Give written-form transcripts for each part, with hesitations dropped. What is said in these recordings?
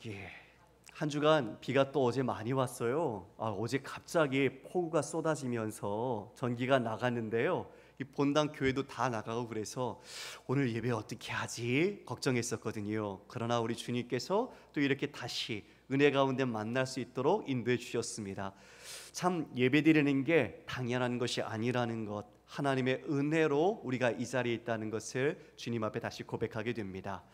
예, 한 주간 비가 또 어제 많이 왔어요. 어제 갑자기 폭우가 쏟아지면서 전기가 나갔는데요. 이 본당 교회도 다 나가고 그래서 오늘 예배 어떻게 하지 걱정했었거든요. 그러나 우리 주님께서 또 이렇게 다시 은혜 가운데 만날 수 있도록 인도해 주셨습니다. 참 예배 드리는 게 당연한 것이 아니라는 것, 하나님의 은혜로 우리가 이 자리에 있다는 것을 주님 앞에 다시 고백하게 됩니다.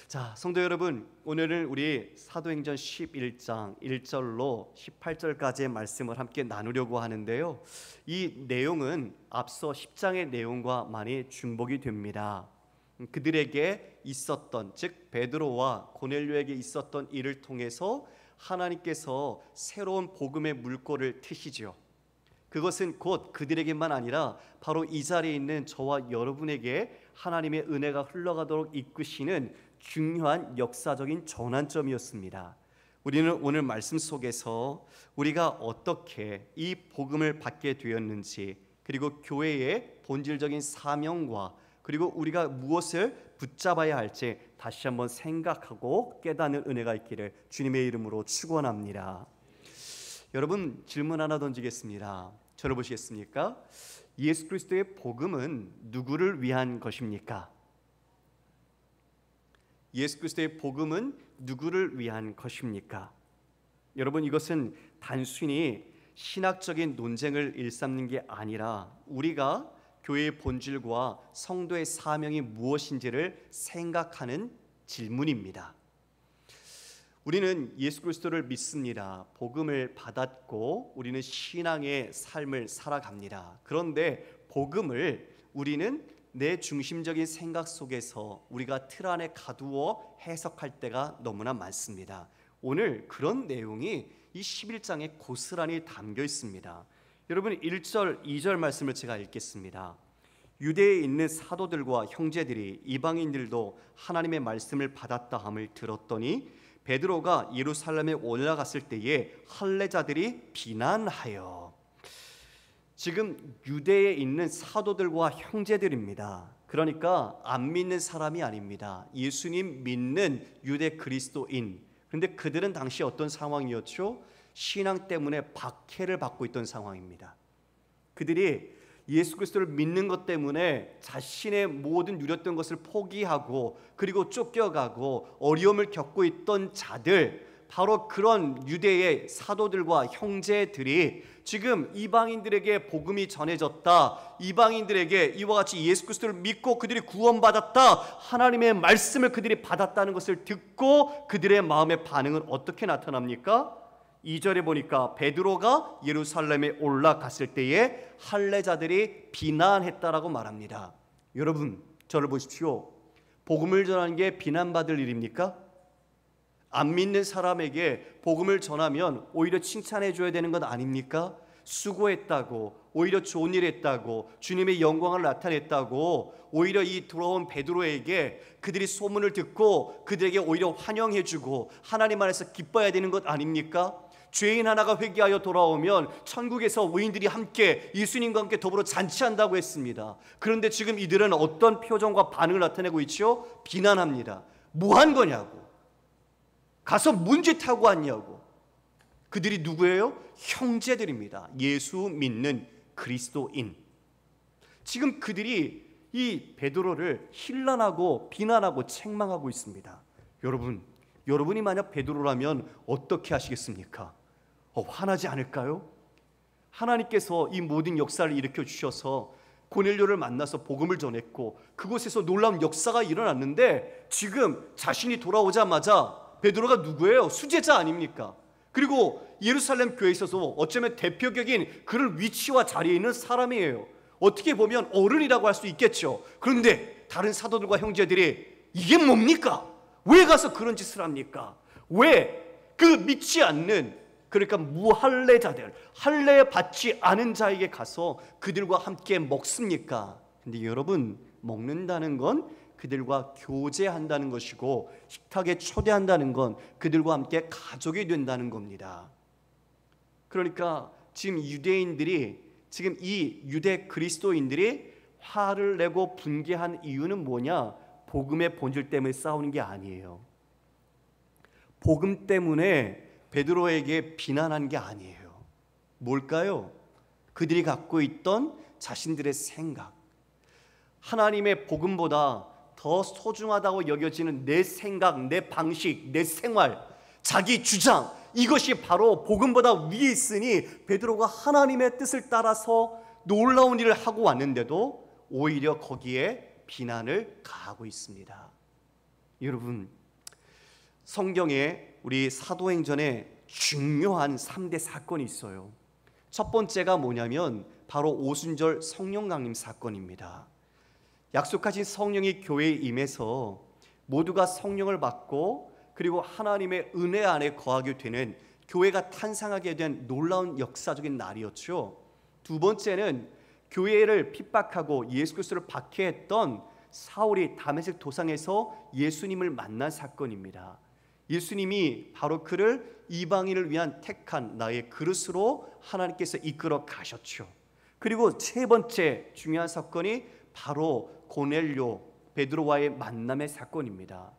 자, 성도 여러분, 오늘은 우리 사도행전 11장 1절로 18절까지의 말씀을 함께 나누려고 하는데요. 이 내용은 앞서 10장의 내용과 많이 중복이 됩니다. 그들에게 있었던, 즉 베드로와 고넬료에게 있었던 일을 통해서 하나님께서 새로운 복음의 물꼬를 트시죠. 그것은 곧 그들에게만 아니라 바로 이 자리에 있는 저와 여러분에게 하나님의 은혜가 흘러가도록 이끄시는 중요한 역사적인 전환점이었습니다. 우리는 오늘 말씀 속에서 우리가 어떻게 이 복음을 받게 되었는지, 그리고 교회의 본질적인 사명과 그리고 우리가 무엇을 붙잡아야 할지 다시 한번 생각하고 깨닫는 은혜가 있기를 주님의 이름으로 축원합니다. 여러분, 질문 하나 던지겠습니다. 저를 보시겠습니까? 예수 그리스도의 복음은 누구를 위한 것입니까? 예수 그리스도의 복음은 누구를 위한 것입니까? 여러분, 이것은 단순히 신학적인 논쟁을 일삼는 게 아니라 우리가 교회의 본질과 성도의 사명이 무엇인지를 생각하는 질문입니다. 우리는 예수 그리스도를 믿습니다. 복음을 받았고 우리는 신앙의 삶을 살아갑니다. 그런데 복음을 우리는 내 중심적인 생각 속에서 우리가 틀 안에 가두어 해석할 때가 너무나 많습니다. 오늘 그런 내용이 이 11장에 고스란히 담겨 있습니다. 여러분, 1절, 2절 말씀을 제가 읽겠습니다. 유대에 있는 사도들과 형제들이 이방인들도 하나님의 말씀을 받았다 함을 들었더니 베드로가 예루살렘에 올라갔을 때에 할례자들이 비난하여, 지금 유대에 있는 사도들과 형제들입니다. 그러니까 안 믿는 사람이 아닙니다. 예수님 믿는 유대 그리스도인. 그런데 그들은 당시 어떤 상황이었죠? 신앙 때문에 박해를 받고 있던 상황입니다. 그들이 예수 그리스도를 믿는 것 때문에 자신의 모든 누렸던 것을 포기하고 그리고 쫓겨가고 어려움을 겪고 있던 자들, 바로 그런 유대의 사도들과 형제들이 지금 이방인들에게 복음이 전해졌다, 이방인들에게 이와 같이 예수 그리스도를 믿고 그들이 구원받았다, 하나님의 말씀을 그들이 받았다는 것을 듣고 그들의 마음의 반응은 어떻게 나타납니까? 2절에 보니까 베드로가 예루살렘에 올라갔을 때에 할례자들이 비난했다라고 말합니다. 여러분, 저를 보십시오. 복음을 전하는 게 비난받을 일입니까? 안 믿는 사람에게 복음을 전하면 오히려 칭찬해 줘야 되는 것 아닙니까? 수고했다고, 오히려 좋은 일 했다고, 주님의 영광을 나타냈다고, 오히려 이 돌아온 베드로에게 그들이 소문을 듣고 그들에게 오히려 환영해 주고 하나님 안에서 기뻐해야 되는 것 아닙니까? 죄인 하나가 회개하여 돌아오면 천국에서 의인들이 함께 예수님과 함께 더불어 잔치한다고 했습니다. 그런데 지금 이들은 어떤 표정과 반응을 나타내고 있죠? 비난합니다. 뭐 한 거냐고, 가서 문짓하고 왔냐고. 그들이 누구예요? 형제들입니다. 예수 믿는 그리스도인. 지금 그들이 이 베드로를 힐난하고 비난하고 책망하고 있습니다. 여러분이 만약 베드로라면 어떻게 하시겠습니까? 화나지 않을까요? 하나님께서 이 모든 역사를 일으켜 주셔서 고넬료를 만나서 복음을 전했고 그곳에서 놀라운 역사가 일어났는데 지금 자신이 돌아오자마자 베드로가 누구예요? 수제자 아닙니까? 그리고 예루살렘 교회에 있어서 어쩌면 대표격인 그런 위치와 자리에 있는 사람이에요. 어떻게 보면 어른이라고 할 수 있겠죠. 그런데 다른 사도들과 형제들이 이게 뭡니까? 왜 가서 그런 짓을 합니까? 왜 그 믿지 않는, 그러니까 무할례자들, 할례 받지 않은 자에게 가서 그들과 함께 먹습니까? 근데 여러분, 먹는다는 건 그들과 교제한다는 것이고 식탁에 초대한다는 건 그들과 함께 가족이 된다는 겁니다. 그러니까 지금 유대인들이, 지금 이 유대 그리스도인들이 화를 내고 분개한 이유는 뭐냐? 복음의 본질 때문에 싸우는 게 아니에요. 복음 때문에 베드로에게 비난한 게 아니에요. 뭘까요? 그들이 갖고 있던 자신들의 생각, 하나님의 복음보다 더 소중하다고 여겨지는 내 생각, 내 방식, 내 생활, 자기 주장, 이것이 바로 복음보다 위에 있으니 베드로가 하나님의 뜻을 따라서 놀라운 일을 하고 왔는데도 오히려 거기에 비난을 가하고 있습니다. 여러분, 성경에 우리 사도행전에 중요한 3대 사건이 있어요. 첫 번째가 뭐냐면 바로 오순절 성령 강림 사건입니다. 약속하신 성령이 교회에 임해서 모두가 성령을 받고 그리고 하나님의 은혜 안에 거하게 되는, 교회가 탄생하게 된 놀라운 역사적인 날이었죠. 두 번째는 교회를 핍박하고 예수 그리스도를 박해했던 사울이 다메섹 도상에서 예수님을 만난 사건입니다. 예수님이 바로 그를 이방인을 위한 택한 나의 그릇으로 하나님께서 이끌어 가셨죠. 그리고 세 번째 중요한 사건이 바로 고넬료 베드로와의 만남의 사건입니다.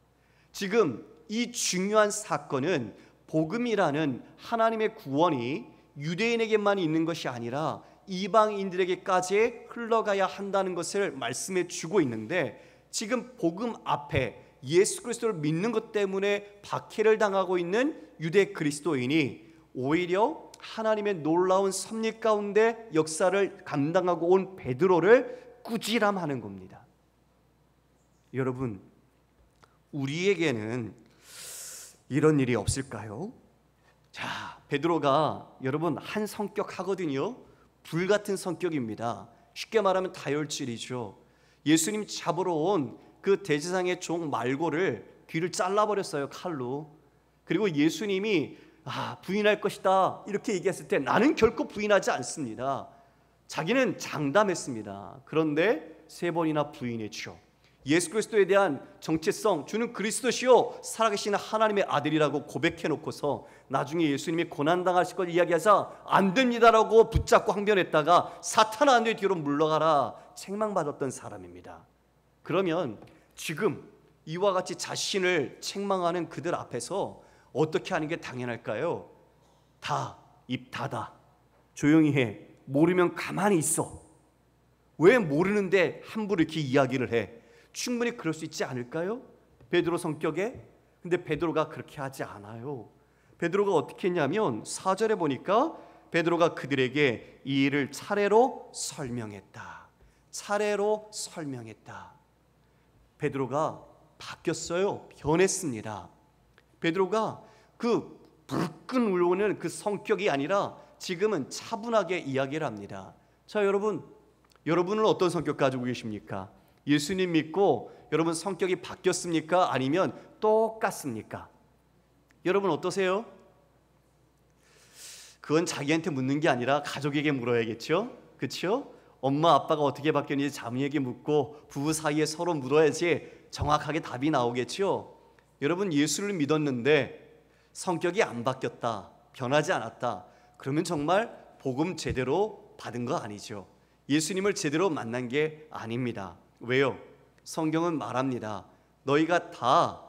지금 이 중요한 사건은 복음이라는 하나님의 구원이 유대인에게만 있는 것이 아니라 이방인들에게까지 흘러가야 한다는 것을 말씀해 주고 있는데, 지금 복음 앞에 예수 그리스도를 믿는 것 때문에 박해를 당하고 있는 유대 그리스도인이 오히려 하나님의 놀라운 섭리 가운데 역사를 감당하고 온 베드로를 꾸지람하는 겁니다. 여러분, 우리에게는 이런 일이 없을까요? 자, 베드로가 여러분 한 성격 하거든요. 불같은 성격입니다. 쉽게 말하면 다혈질이죠. 예수님 잡으러 온 그 대제사장의 종 말고를 귀를 잘라버렸어요, 칼로. 그리고 예수님이 부인할 것이다 이렇게 얘기했을 때 나는 결코 부인하지 않습니다. 자기는 장담했습니다. 그런데 3번이나 부인했죠. 예수 그리스도에 대한 정체성, 주는 그리스도시요 살아계신 하나님의 아들이라고 고백해놓고서 나중에 예수님이 고난당하실 걸 이야기하자 안 됩니다라고 붙잡고 항변했다가 사탄아 내 뒤로 물러가라 책망받았던 사람입니다. 그러면 지금 이와 같이 자신을 책망하는 그들 앞에서 어떻게 하는 게 당연할까요? 다 입 닫아, 조용히 해, 모르면 가만히 있어. 왜 모르는데 함부로 이렇게 이야기를 해? 충분히 그럴 수 있지 않을까요? 베드로 성격에. 근데 베드로가 그렇게 하지 않아요. 베드로가 어떻게 했냐면 4절에 보니까 베드로가 그들에게 이 일을 차례로 설명했다. 차례로 설명했다. 베드로가 바뀌었어요. 변했습니다. 베드로가 그 불끈 울고는 그 성격이 아니라 지금은 차분하게 이야기를 합니다. 자, 여러분은 어떤 성격 가지고 계십니까? 예수님 믿고 여러분 성격이 바뀌었습니까? 아니면 똑같습니까? 여러분 어떠세요? 그건 자기한테 묻는 게 아니라 가족에게 물어야겠죠? 그렇죠? 엄마 아빠가 어떻게 바뀌었는지 자매에게 묻고 부부 사이에 서로 물어야지 정확하게 답이 나오겠죠? 여러분 예수를 믿었는데 성격이 안 바뀌었다, 변하지 않았다, 그러면 정말 복음 제대로 받은 거 아니죠. 예수님을 제대로 만난 게 아닙니다. 왜요? 성경은 말합니다. 너희가 다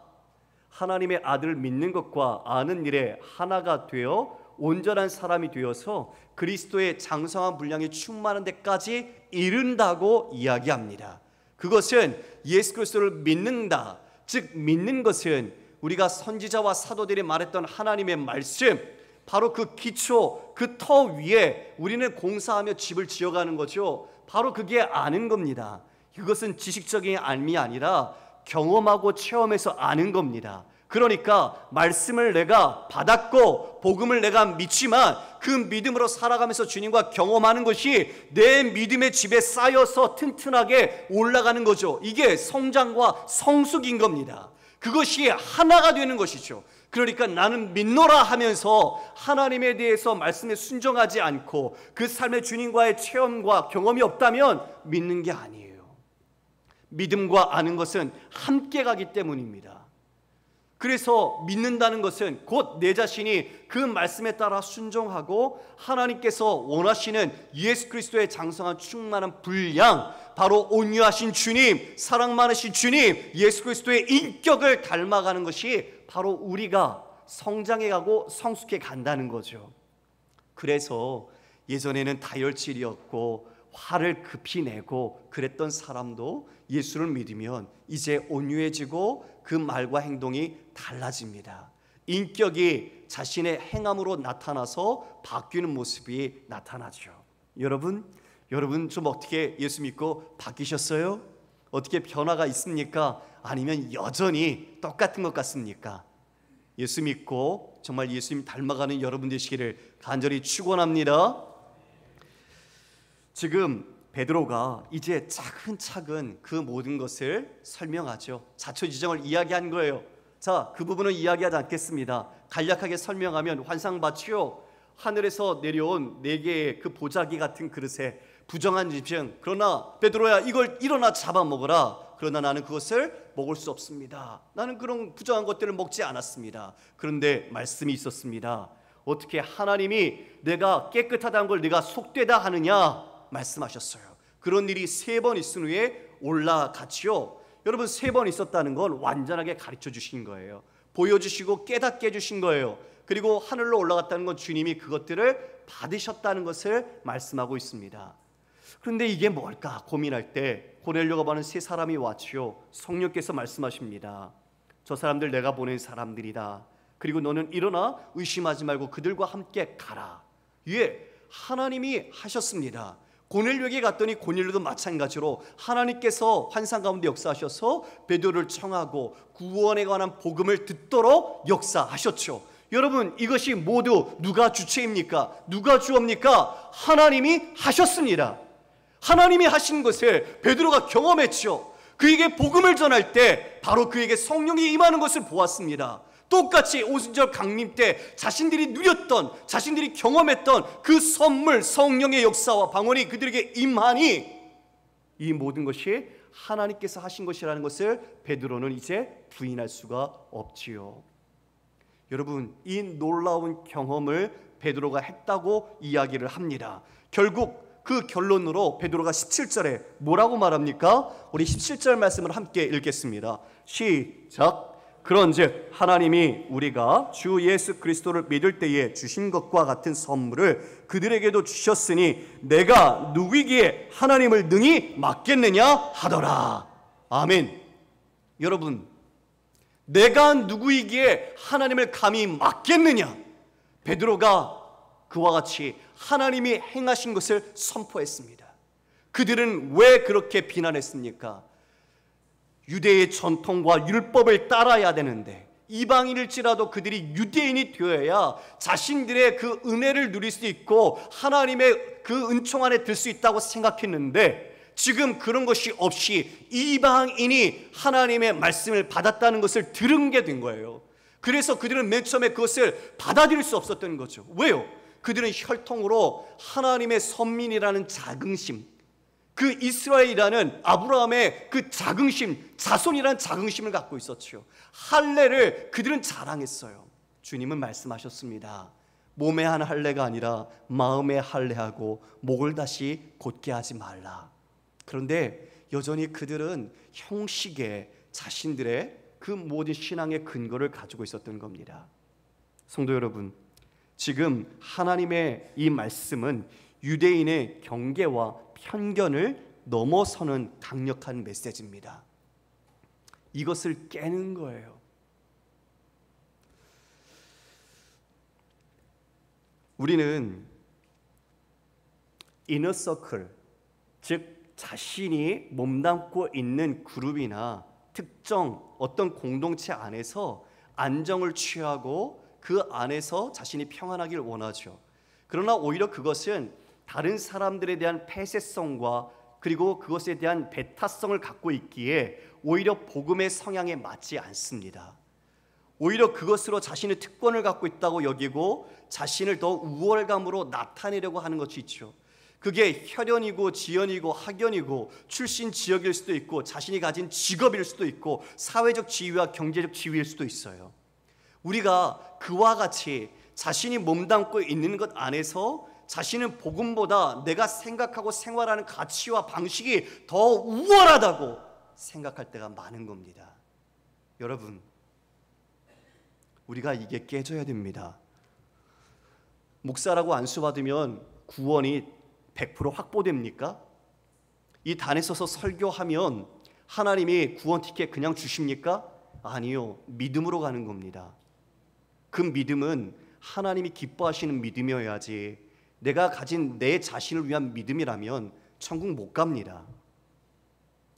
하나님의 아들을 믿는 것과 아는 일에 하나가 되어 온전한 사람이 되어서 그리스도의 장성한 분량이 충만한 데까지 이른다고 이야기합니다. 그것은 예수 그리스도를 믿는다, 즉 믿는 것은 우리가 선지자와 사도들이 말했던 하나님의 말씀, 바로 그 기초, 그 터 위에 우리는 공사하며 집을 지어가는 거죠. 바로 그게 아는 겁니다. 그것은 지식적인 알미 아니라 경험하고 체험해서 아는 겁니다. 그러니까 말씀을 내가 받았고 복음을 내가 믿지만 그 믿음으로 살아가면서 주님과 경험하는 것이 내 믿음의 집에 쌓여서 튼튼하게 올라가는 거죠. 이게 성장과 성숙인 겁니다. 그것이 하나가 되는 것이죠. 그러니까 나는 믿노라 하면서 하나님에 대해서 말씀에 순종하지 않고 그 삶의 주님과의 체험과 경험이 없다면 믿는 게 아니에요. 믿음과 아는 것은 함께 가기 때문입니다. 그래서 믿는다는 것은 곧 내 자신이 그 말씀에 따라 순종하고 하나님께서 원하시는 예수 그리스도의 장성한 충만한 분량, 바로 온유하신 주님, 사랑 많으신 주님, 예수 그리스도의 인격을 닮아가는 것이 바로 우리가 성장해가고 성숙해 간다는 거죠. 그래서 예전에는 다혈질이었고 화를 급히 내고 그랬던 사람도 예수를 믿으면 이제 온유해지고 그 말과 행동이 달라집니다. 인격이 자신의 행함으로 나타나서 바뀌는 모습이 나타나죠. 여러분 좀 어떻게 예수 믿고 바뀌셨어요? 어떻게 변화가 있습니까? 아니면 여전히 똑같은 것 같습니까? 예수 믿고 정말 예수님 닮아가는 여러분 되시기를 간절히 축원합니다. 지금 베드로가 이제 차근차근 그 모든 것을 설명하죠. 자초지정을 이야기한 거예요. 자, 그 부분은 이야기하지 않겠습니다. 간략하게 설명하면 환상밭이요, 하늘에서 내려온 4개의 그 보자기 같은 그릇에 부정한 짐승, 그러나 베드로야 이걸 일어나 잡아먹어라. 그러나 나는 그것을 먹을 수 없습니다. 나는 그런 부정한 것들을 먹지 않았습니다. 그런데 말씀이 있었습니다. 어떻게 하나님이 내가 깨끗하다는 걸 내가 속되다 하느냐 말씀하셨어요. 그런 일이 3번 있은 후에 올라갔지요. 여러분 3번 있었다는 건 완전하게 가르쳐 주신 거예요. 보여주시고 깨닫게 해주신 거예요. 그리고 하늘로 올라갔다는 건 주님이 그것들을 받으셨다는 것을 말씀하고 있습니다. 그런데 이게 뭘까 고민할 때 고넬료가 보는 3사람이 왔지요. 성령께서 말씀하십니다. 저 사람들 내가 보낸 사람들이다. 그리고 너는 일어나 의심하지 말고 그들과 함께 가라. 예, 하나님이 하셨습니다. 고넬료에게 갔더니 고넬료도 마찬가지로 하나님께서 환상 가운데 역사하셔서 베드로를 청하고 구원에 관한 복음을 듣도록 역사하셨죠. 여러분 이것이 모두 누가 주체입니까? 누가 주업니까? 하나님이 하셨습니다. 하나님이 하신 것을 베드로가 경험했죠. 그에게 복음을 전할 때 바로 그에게 성령이 임하는 것을 보았습니다. 똑같이 오순절 강림 때 자신들이 누렸던, 자신들이 경험했던 그 선물, 성령의 역사와 방언이 그들에게 임하니 이 모든 것이 하나님께서 하신 것이라는 것을 베드로는 이제 부인할 수가 없지요. 여러분 이 놀라운 경험을 베드로가 했다고 이야기를 합니다. 결국 그 결론으로 베드로가 17절에 뭐라고 말합니까? 우리 17절 말씀을 함께 읽겠습니다. 시작. 그런즉 하나님이 우리가 주 예수 그리스도를 믿을 때에 주신 것과 같은 선물을 그들에게도 주셨으니 내가 누구이기에 하나님을 능히 막겠느냐 하더라. 아멘. 여러분 내가 누구이기에 하나님을 감히 막겠느냐? 베드로가 그와 같이 하나님이 행하신 것을 선포했습니다. 그들은 왜 그렇게 비난했습니까? 유대의 전통과 율법을 따라야 되는데 이방인일지라도 그들이 유대인이 되어야 자신들의 그 은혜를 누릴 수 있고 하나님의 그 은총 안에 들 수 있다고 생각했는데 지금 그런 것이 없이 이방인이 하나님의 말씀을 받았다는 것을 들은 게 된 거예요. 그래서 그들은 맨 처음에 그것을 받아들일 수 없었던 거죠. 왜요? 그들은 혈통으로 하나님의 선민이라는 자긍심, 그 이스라엘이라는 아브라함의 그 자긍심, 자손이라는 자긍심을 갖고 있었죠. 할례를 그들은 자랑했어요. 주님은 말씀하셨습니다. 몸에 한 할례가 아니라 마음에 할례하고 목을 다시 곧게 하지 말라. 그런데 여전히 그들은 형식에 자신들의 그 모든 신앙의 근거를 가지고 있었던 겁니다. 성도 여러분, 지금 하나님의 이 말씀은 유대인의 경계와 편견을 넘어서는 강력한 메시지입니다. 이것을 깨는 거예요. 우리는 이너서클, 즉 자신이 몸담고 있는 그룹이나 특정 어떤 공동체 안에서 안정을 취하고 그 안에서 자신이 평안하길 원하죠. 그러나 오히려 그것은 다른 사람들에 대한 폐쇄성과 그리고 그것에 대한 배타성을 갖고 있기에 오히려 복음의 성향에 맞지 않습니다. 오히려 그것으로 자신의 특권을 갖고 있다고 여기고 자신을 더 우월감으로 나타내려고 하는 것이 있죠. 그게 혈연이고 지연이고 학연이고 출신 지역일 수도 있고 자신이 가진 직업일 수도 있고 사회적 지위와 경제적 지위일 수도 있어요. 우리가 그와 같이 자신이 몸담고 있는 것 안에서 자신은 복음보다 내가 생각하고 생활하는 가치와 방식이 더 우월하다고 생각할 때가 많은 겁니다. 여러분, 우리가 이게 깨져야 됩니다. 목사라고 안수받으면 구원이 100% 확보됩니까? 이 단에 서서 설교하면 하나님이 구원 티켓 그냥 주십니까? 아니요. 믿음으로 가는 겁니다. 그 믿음은 하나님이 기뻐하시는 믿음이어야지 내가 가진 내 자신을 위한 믿음이라면 천국 못 갑니다.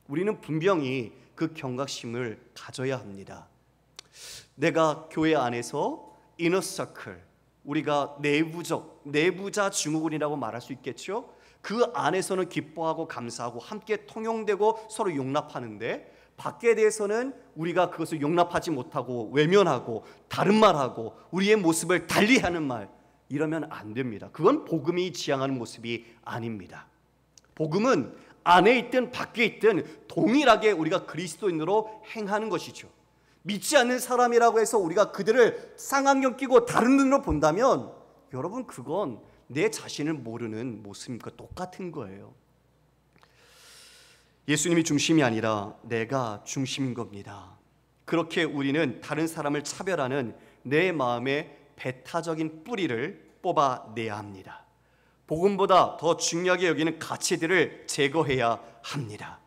우리는 분명히 그 경각심을 가져야 합니다. 내가 교회 안에서 이너 서클, 우리가 내부자 증후군이라고 말할 수 있겠죠. 그 안에서는 기뻐하고 감사하고 함께 통용되고 서로 용납하는데 밖에 대해서는 우리가 그것을 용납하지 못하고 외면하고 다른 말하고 우리의 모습을 달리하는 말, 이러면 안 됩니다. 그건 복음이 지향하는 모습이 아닙니다. 복음은 안에 있든 밖에 있든 동일하게 우리가 그리스도인으로 행하는 것이죠. 믿지 않는 사람이라고 해서 우리가 그들을 쌍안경 끼고 다른 눈으로 본다면 여러분, 그건 내 자신을 모르는 모습과 똑같은 거예요. 예수님이 중심이 아니라 내가 중심인 겁니다. 그렇게 우리는 다른 사람을 차별하는 내 마음의 배타적인 뿌리를 뽑아내야 합니다. 복음보다 더 중요하게 여기는 가치들을 제거해야 합니다.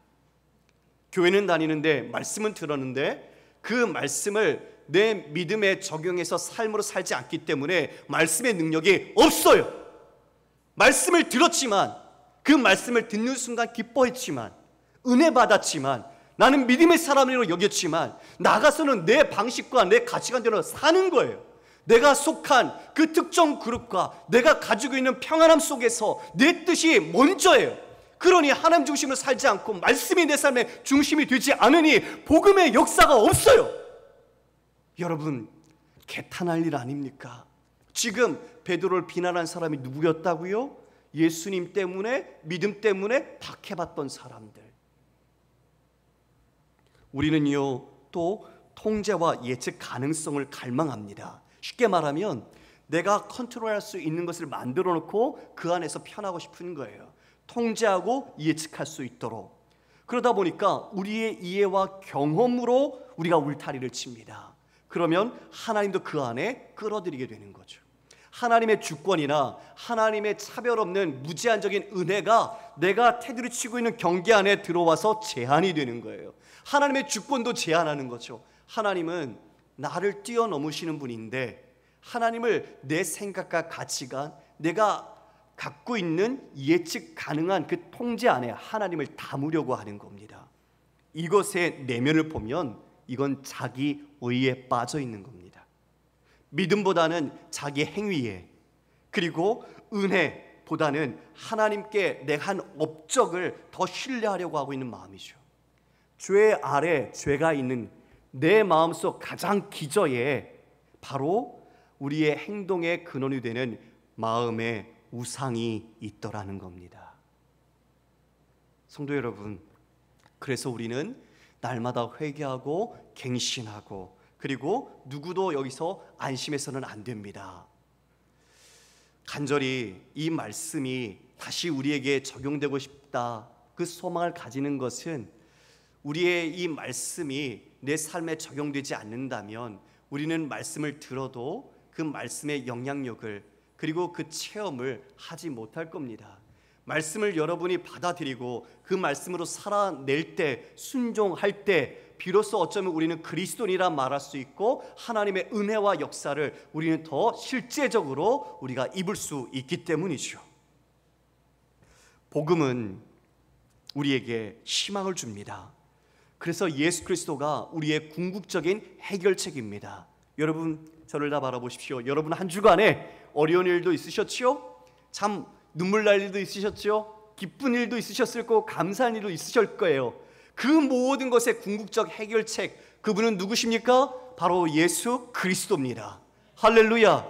교회는 다니는데 말씀은 들었는데 그 말씀을 내 믿음에 적용해서 삶으로 살지 않기 때문에 말씀의 능력이 없어요. 말씀을 들었지만, 그 말씀을 듣는 순간 기뻐했지만, 은혜 받았지만, 나는 믿음의 사람으로 여겼지만 나가서는 내 방식과 내 가치관대로 사는 거예요. 내가 속한 그 특정 그룹과 내가 가지고 있는 평안함 속에서 내 뜻이 먼저예요. 그러니 하나님 중심으로 살지 않고 말씀이 내 삶의 중심이 되지 않으니 복음의 역사가 없어요. 여러분, 개탄할 일 아닙니까? 지금 베드로를 비난한 사람이 누구였다고요? 예수님 때문에, 믿음 때문에 박해받던 사람들. 우리는요, 또 통제와 예측 가능성을 갈망합니다. 쉽게 말하면 내가 컨트롤할 수 있는 것을 만들어 놓고 그 안에서 편하고 싶은 거예요. 통제하고 예측할 수 있도록. 그러다 보니까 우리의 이해와 경험으로 우리가 울타리를 칩니다. 그러면 하나님도 그 안에 끌어들이게 되는 거죠. 하나님의 주권이나 하나님의 차별 없는 무제한적인 은혜가 내가 테두리 치고 있는 경계 안에 들어와서 제한이 되는 거예요. 하나님의 주권도 제한하는 거죠. 하나님은 나를 뛰어넘으시는 분인데 하나님을 내 생각과 가치관, 내가 갖고 있는 예측 가능한 그 통제 안에 하나님을 담으려고 하는 겁니다. 이것의 내면을 보면 이건 자기 의에 빠져 있는 겁니다. 믿음보다는 자기 행위에, 그리고 은혜보다는 하나님께 내가 한 업적을 더 신뢰하려고 하고 있는 마음이죠. 죄 아래 죄가 있는 내 마음속 가장 기저에 바로 우리의 행동의 근원이 되는 마음의 우상이 있더라는 겁니다. 성도 여러분, 그래서 우리는 날마다 회개하고 갱신하고, 그리고 누구도 여기서 안심해서는 안 됩니다. 간절히 이 말씀이 다시 우리에게 적용되고 싶다, 그 소망을 가지는 것은 우리의 이 말씀이 내 삶에 적용되지 않는다면 우리는 말씀을 들어도 그 말씀의 영향력을, 그리고 그 체험을 하지 못할 겁니다. 말씀을 여러분이 받아들이고 그 말씀으로 살아낼 때, 순종할 때 비로소 어쩌면 우리는 그리스도인이라 말할 수 있고 하나님의 은혜와 역사를 우리는 더 실제적으로 우리가 입을 수 있기 때문이죠. 복음은 우리에게 희망을 줍니다. 그래서 예수 그리스도가 우리의 궁극적인 해결책입니다. 여러분, 저를 다 바라보십시오. 여러분 한 주간에 어려운 일도 있으셨지요? 참 눈물 날 일도 있으셨죠? 기쁜 일도 있으셨을 거고 감사한 일도 있으실 거예요. 그 모든 것의 궁극적 해결책, 그분은 누구십니까? 바로 예수 그리스도입니다. 할렐루야.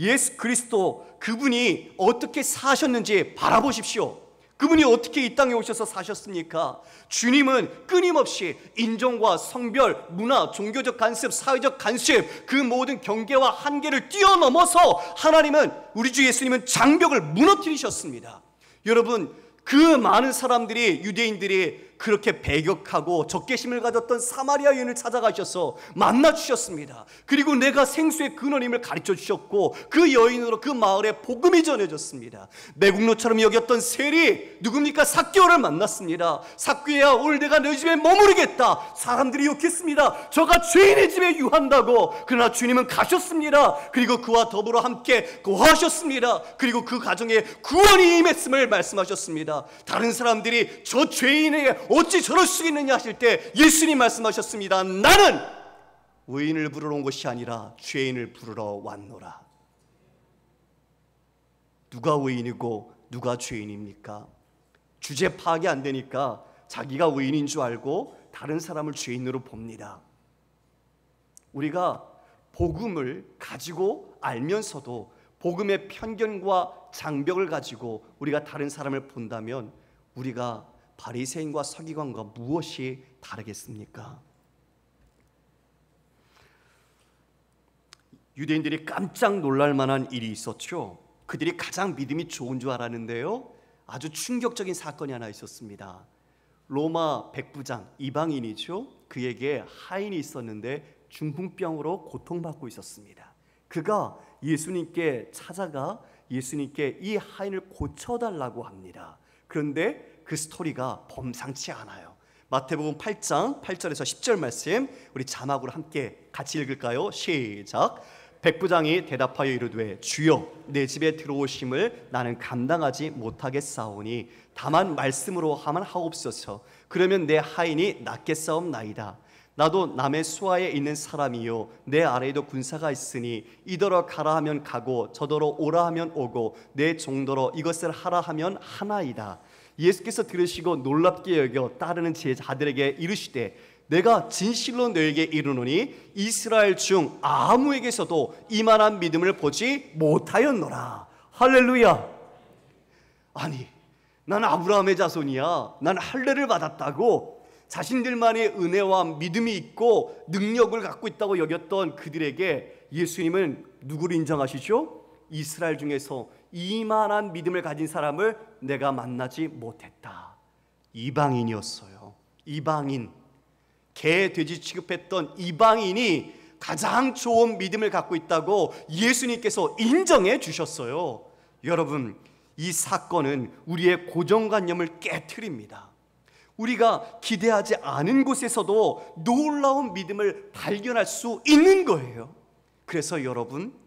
예수 그리스도, 그분이 어떻게 사셨는지 바라보십시오. 그분이 어떻게 이 땅에 오셔서 사셨습니까? 주님은 끊임없이 인종과 성별, 문화, 종교적 간섭, 사회적 간섭, 그 모든 경계와 한계를 뛰어넘어서 하나님은, 우리 주 예수님은 장벽을 무너뜨리셨습니다. 여러분, 그 많은 사람들이, 유대인들이 그렇게 배격하고 적개심을 가졌던 사마리아 여인을 찾아가셔서 만나 주셨습니다. 그리고 내가 생수의 근원임을 가르쳐 주셨고 그 여인으로 그 마을에 복음이 전해졌습니다. 매국노처럼 여겼던 셀이 누굽니까? 삭개오를 만났습니다. 삭개오야, 오늘 내가 너희 집에 머무르겠다. 사람들이 욕했습니다. 저가 죄인의 집에 유한다고. 그러나 주님은 가셨습니다. 그리고 그와 더불어 함께 거하셨습니다. 그리고 그 가정에 구원이 임했음을 말씀하셨습니다. 다른 사람들이 저 죄인에게 어찌 저럴 수 있느냐 하실 때 예수님 말씀하셨습니다. 나는 의인을 부르러 온 것이 아니라 죄인을 부르러 왔노라. 누가 의인이고 누가 죄인입니까? 주제 파악이 안 되니까 자기가 의인인 줄 알고 다른 사람을 죄인으로 봅니다. 우리가 복음을 가지고 알면서도 복음의 편견과 장벽을 가지고 우리가 다른 사람을 본다면 우리가 바리새인과 서기관과 무엇이 다르겠습니까? 유대인들이 깜짝 놀랄 만한 일이 있었죠. 그들이 가장 믿음이 좋은 줄 알았는데요, 아주 충격적인 사건이 하나 있었습니다. 로마 백부장, 이방인이죠. 그에게 하인이 있었는데 중풍병으로 고통받고 있었습니다. 그가 예수님께 찾아가 예수님께 이 하인을 고쳐달라고 합니다. 그런데 그 스토리가 범상치 않아요. 마태복음 8장 8절에서 10절 말씀 우리 자막으로 함께 같이 읽을까요? 시작. 백부장이 대답하여 이르되 주여, 내 집에 들어오심을 나는 감당하지 못하겠사오니 다만 말씀으로 하면 하옵소서. 그러면 내 하인이 낫겠사옵나이다. 나도 남의 수하에 있는 사람이요 내 아래에도 군사가 있으니 이더러 가라 하면 가고 저더러 오라 하면 오고 내 종더러 이것을 하라 하면 하나이다. 예수께서 들으시고 놀랍게 여겨 따르는 제자들에게 이르시되 내가 진실로 너에게 이르노니 이스라엘 중 아무에게서도 이만한 믿음을 보지 못하였노라. 할렐루야. 아니, 난 아브라함의 자손이야. 난 할례를 받았다고 자신들만의 은혜와 믿음이 있고 능력을 갖고 있다고 여겼던 그들에게 예수님은 누구를 인정하시죠? 이스라엘 중에서 이만한 믿음을 가진 사람을 내가 만나지 못했다. 이방인이었어요. 이방인, 개, 돼지 취급했던 이방인이 가장 좋은 믿음을 갖고 있다고 예수님께서 인정해 주셨어요. 여러분, 이 사건은 우리의 고정관념을 깨트립니다. 우리가 기대하지 않은 곳에서도 놀라운 믿음을 발견할 수 있는 거예요. 그래서 여러분,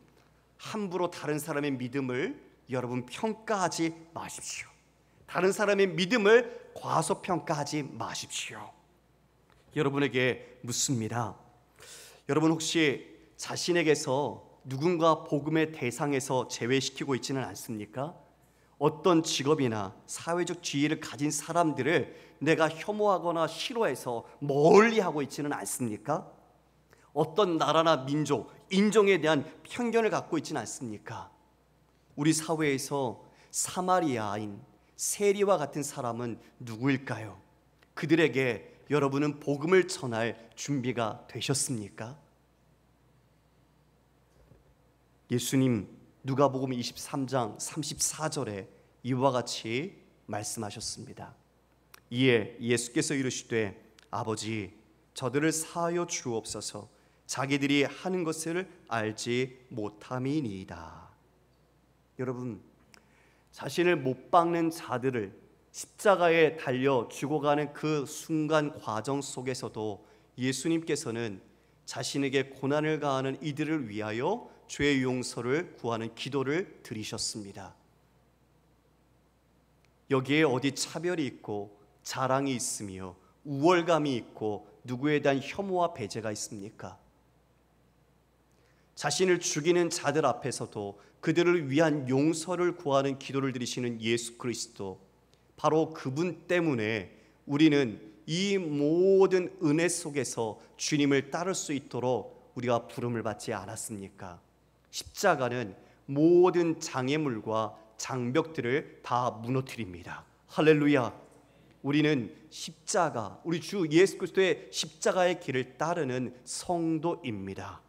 함부로 다른 사람의 믿음을 여러분 평가하지 마십시오. 다른 사람의 믿음을 과소평가하지 마십시오. 여러분에게 묻습니다. 여러분 혹시 자신에게서 누군가 복음의 대상에서 제외시키고 있지는 않습니까? 어떤 직업이나 사회적 지위를 가진 사람들을 내가 혐오하거나 싫어해서 멀리하고 있지는 않습니까? 어떤 나라나 민족, 인종에 대한 편견을 갖고 있지는 않습니까? 우리 사회에서 사마리아인 세리와 같은 사람은 누구일까요? 그들에게 여러분은 복음을 전할 준비가 되셨습니까? 예수님 누가복음 23장 34절에 이와 같이 말씀하셨습니다. 이에 예수께서 이르시되 아버지, 저들을 사하여 주옵소서. 자기들이 하는 것을 알지 못함이니이다. 여러분, 자신을 못 박는 자들을 십자가에 달려 죽어가는 그 순간 과정 속에서도 예수님께서는 자신에게 고난을 가하는 이들을 위하여 죄의 용서를 구하는 기도를 드리셨습니다. 여기에 어디 차별이 있고 자랑이 있으며 우월감이 있고 누구에 대한 혐오와 배제가 있습니까? 자신을 죽이는 자들 앞에서도 그들을 위한 용서를 구하는 기도를 드리시는 예수 그리스도, 바로 그분 때문에 우리는 이 모든 은혜 속에서 주님을 따를 수 있도록 우리가 부름을 받지 않았습니까? 십자가는 모든 장애물과 장벽들을 다 무너뜨립니다. 할렐루야. 우리는 십자가, 우리 주 예수 그리스도의 십자가의 길을 따르는 성도입니다.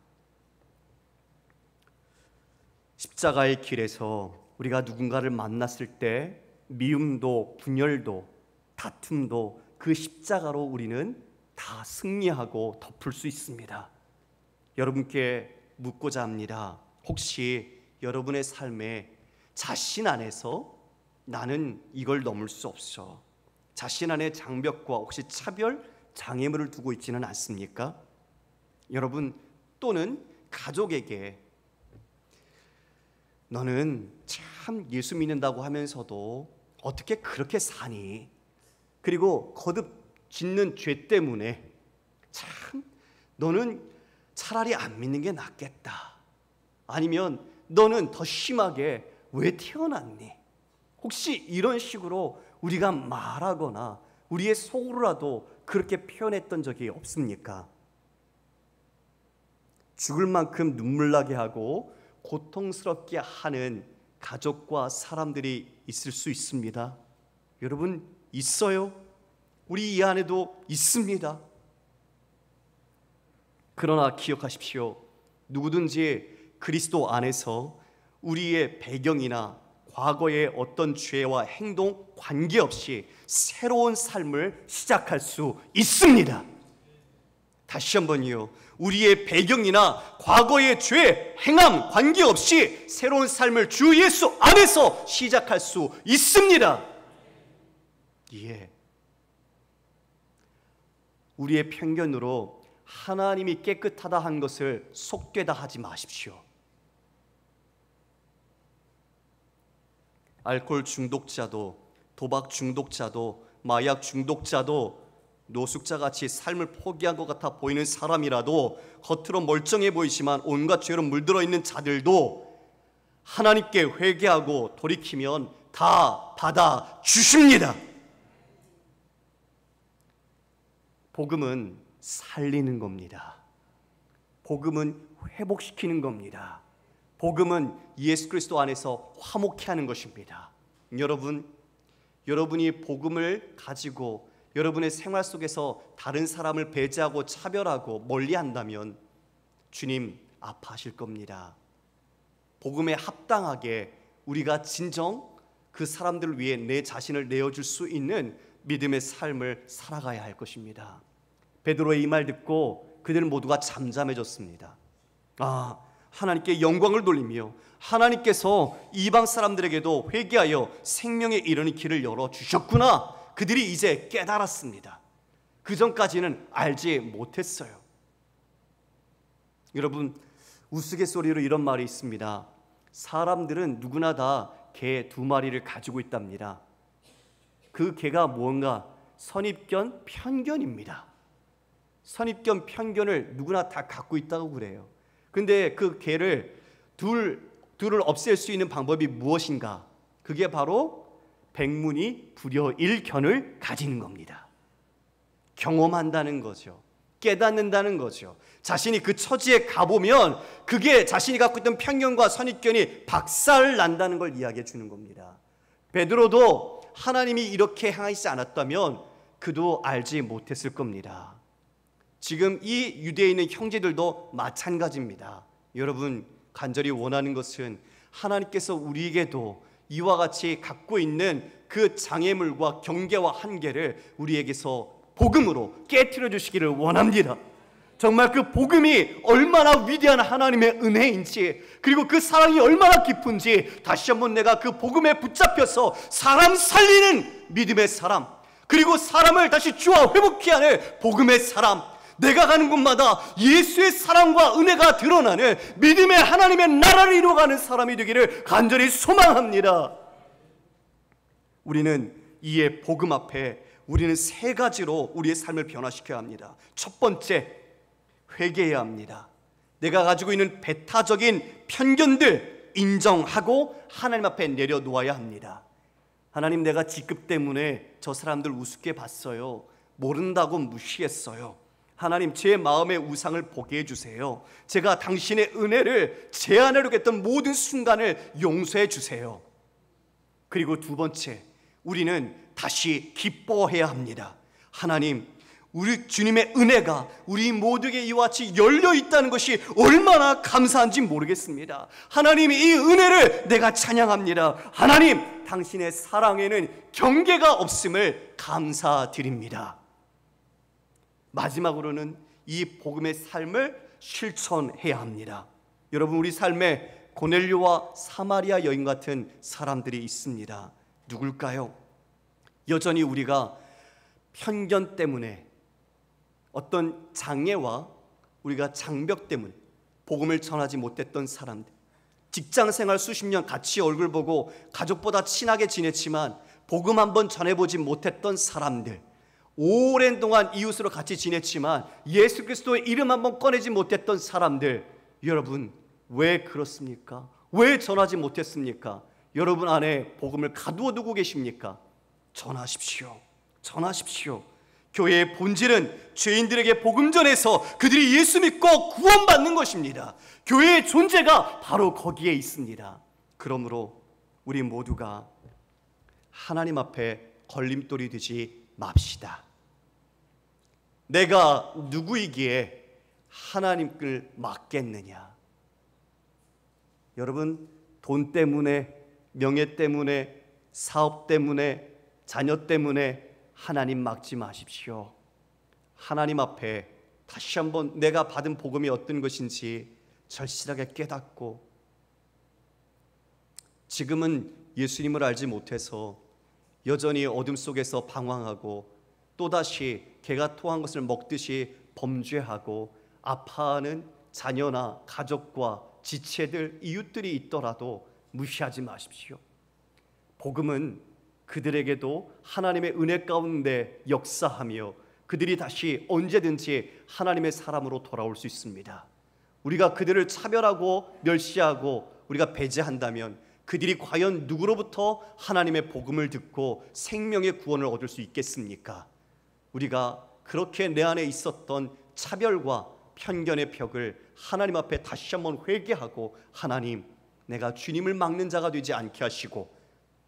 십자가의 길에서 우리가 누군가를 만났을 때 미움도 분열도 다툼도 그 십자가로 우리는 다 승리하고 덮을 수 있습니다. 여러분께 묻고자 합니다. 혹시 여러분의 삶에 자신 안에서 나는 이걸 넘을 수 없어, 자신 안에 장벽과 혹시 차별, 장애물을 두고 있지는 않습니까? 여러분, 또는 가족에게 너는 참 예수 믿는다고 하면서도 어떻게 그렇게 사니? 그리고 거듭 짓는 죄 때문에 참 너는 차라리 안 믿는 게 낫겠다. 아니면 너는 더 심하게 왜 태어났니? 혹시 이런 식으로 우리가 말하거나 우리의 속으로라도 그렇게 표현했던 적이 없습니까? 죽을 만큼 눈물나게 하고 고통스럽게 하는 가족과 사람들이 있을 수 있습니다. 여러분, 있어요. 우리 이 안에도 있습니다. 그러나 기억하십시오. 누구든지 그리스도 안에서 우리의 배경이나 과거의 어떤 죄와 행동 관계없이 새로운 삶을 시작할 수 있습니다. 다시 한번요. 우리의 배경이나 과거의 죄, 행함 관계없이 새로운 삶을 주 예수 안에서 시작할 수 있습니다. 예. 우리의 편견으로 하나님이 깨끗하다 한 것을 속되다 하지 마십시오. 알코올 중독자도, 도박 중독자도, 마약 중독자도, 노숙자같이 삶을 포기한 것 같아 보이는 사람이라도, 겉으로 멀쩡해 보이지만 온갖 죄로 물들어 있는 자들도 하나님께 회개하고 돌이키면 다 받아 주십니다. 복음은 살리는 겁니다. 복음은 회복시키는 겁니다. 복음은 예수 그리스도 안에서 화목케 하는 것입니다. 여러분이 복음을 가지고 여러분의 생활 속에서 다른 사람을 배제하고 차별하고 멀리한다면 주님 아파하실 겁니다. 복음에 합당하게 우리가 진정 그 사람들을 위해 내 자신을 내어줄 수 있는 믿음의 삶을 살아가야 할 것입니다. 베드로의 이 말 듣고 그들 모두가 잠잠해졌습니다. 하나님께 영광을 돌리며 하나님께서 이방 사람들에게도 회개하여 생명에 이르는 길을 열어주셨구나, 그들이 이제 깨달았습니다. 그 전까지는 알지 못했어요. 여러분, 우스갯소리로 이런 말이 있습니다. 사람들은 누구나 다 개 2마리를 가지고 있답니다. 그 개가 무언가 선입견, 편견입니다. 선입견, 편견을 누구나 다 갖고 있다고 그래요. 근데 그 개를 둘을 없앨 수 있는 방법이 무엇인가? 그게 바로 백문이 불여일견을 가지는 겁니다. 경험한다는 거죠. 깨닫는다는 거죠. 자신이 그 처지에 가보면 그게 자신이 갖고 있던 편견과 선입견이 박살난다는 걸 이야기해 주는 겁니다. 베드로도 하나님이 이렇게 행하시지 않았다면 그도 알지 못했을 겁니다. 지금 이 유대에 있는 형제들도 마찬가지입니다. 여러분, 간절히 원하는 것은 하나님께서 우리에게도 이와 같이 갖고 있는 그 장애물과 경계와 한계를 우리에게서 복음으로 깨트려 주시기를 원합니다. 정말 그 복음이 얼마나 위대한 하나님의 은혜인지, 그리고 그 사랑이 얼마나 깊은지 다시 한번 내가 그 복음에 붙잡혀서 사람 살리는 믿음의 사람, 그리고 사람을 다시 주와 회복케 하는 복음의 사람, 내가 가는 곳마다 예수의 사랑과 은혜가 드러나는 믿음의 하나님의 나라를 이루어가는 사람이 되기를 간절히 소망합니다. 우리는 이에 복음 앞에 우리는 3가지로 우리의 삶을 변화시켜야 합니다. 첫 번째, 회개해야 합니다. 내가 가지고 있는 배타적인 편견들 인정하고 하나님 앞에 내려놓아야 합니다. 하나님, 내가 직급 때문에 저 사람들 우습게 봤어요. 모른다고 무시했어요. 하나님, 제 마음의 우상을 보게 해주세요. 제가 당신의 은혜를 제한하려고 했던 모든 순간을 용서해 주세요. 그리고 2번째, 우리는 다시 기뻐해야 합니다. 하나님, 우리 주님의 은혜가 우리 모두에게 이와 같이 열려 있다는 것이 얼마나 감사한지 모르겠습니다. 하나님이 이 은혜를 내가 찬양합니다. 하나님, 당신의 사랑에는 경계가 없음을 감사드립니다. 마지막으로는 이 복음의 삶을 실천해야 합니다. 여러분, 우리 삶에 고넬료와 사마리아 여인 같은 사람들이 있습니다. 누굴까요? 여전히 우리가 편견 때문에, 어떤 장애와 우리가 장벽 때문에 복음을 전하지 못했던 사람들, 직장생활 수십 년 같이 얼굴 보고 가족보다 친하게 지냈지만 복음 한번 전해보지 못했던 사람들, 오랜 동안 이웃으로 같이 지냈지만 예수 그리스도의 이름 한번 꺼내지 못했던 사람들, 여러분 왜 그렇습니까? 왜 전하지 못했습니까? 여러분 안에 복음을 가두어 두고 계십니까? 전하십시오. 전하십시오. 교회의 본질은 죄인들에게 복음 전해서 그들이 예수 믿고 구원받는 것입니다. 교회의 존재가 바로 거기에 있습니다. 그러므로 우리 모두가 하나님 앞에 걸림돌이 되지 맙시다. 내가 누구이기에 하나님을 맡겠느냐? 여러분, 돈 때문에, 명예 때문에, 사업 때문에, 자녀 때문에 하나님 막지 마십시오. 하나님 앞에 다시 한번 내가 받은 복음이 어떤 것인지 절실하게 깨닫고, 지금은 예수님을 알지 못해서 여전히 어둠 속에서 방황하고 또다시 개가 토한 것을 먹듯이 범죄하고 아파하는 자녀나 가족과 지체들, 이웃들이 있더라도 무시하지 마십시오. 복음은 그들에게도 하나님의 은혜 가운데 역사하며 그들이 다시 언제든지 하나님의 사람으로 돌아올 수 있습니다. 우리가 그들을 차별하고 멸시하고 우리가 배제한다면 그들이 과연 누구로부터 하나님의 복음을 듣고 생명의 구원을 얻을 수 있겠습니까? 우리가 그렇게 내 안에 있었던 차별과 편견의 벽을 하나님 앞에 다시 한번 회개하고, 하나님, 내가 주님을 막는 자가 되지 않게 하시고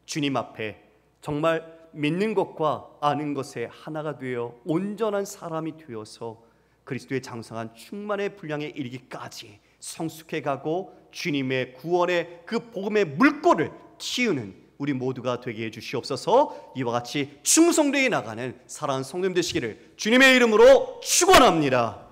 주님 앞에 정말 믿는 것과 아는 것에 하나가 되어 온전한 사람이 되어서 그리스도의 장성한 충만의 분량에 이르기까지 성숙해 가고 주님의 구원의 그 복음의 물꼬를 틔우는 우리 모두가 되게 해주시옵소서. 이와 같이 충성되어 나가는 사랑하는 성도님 되시기를 주님의 이름으로 축원합니다.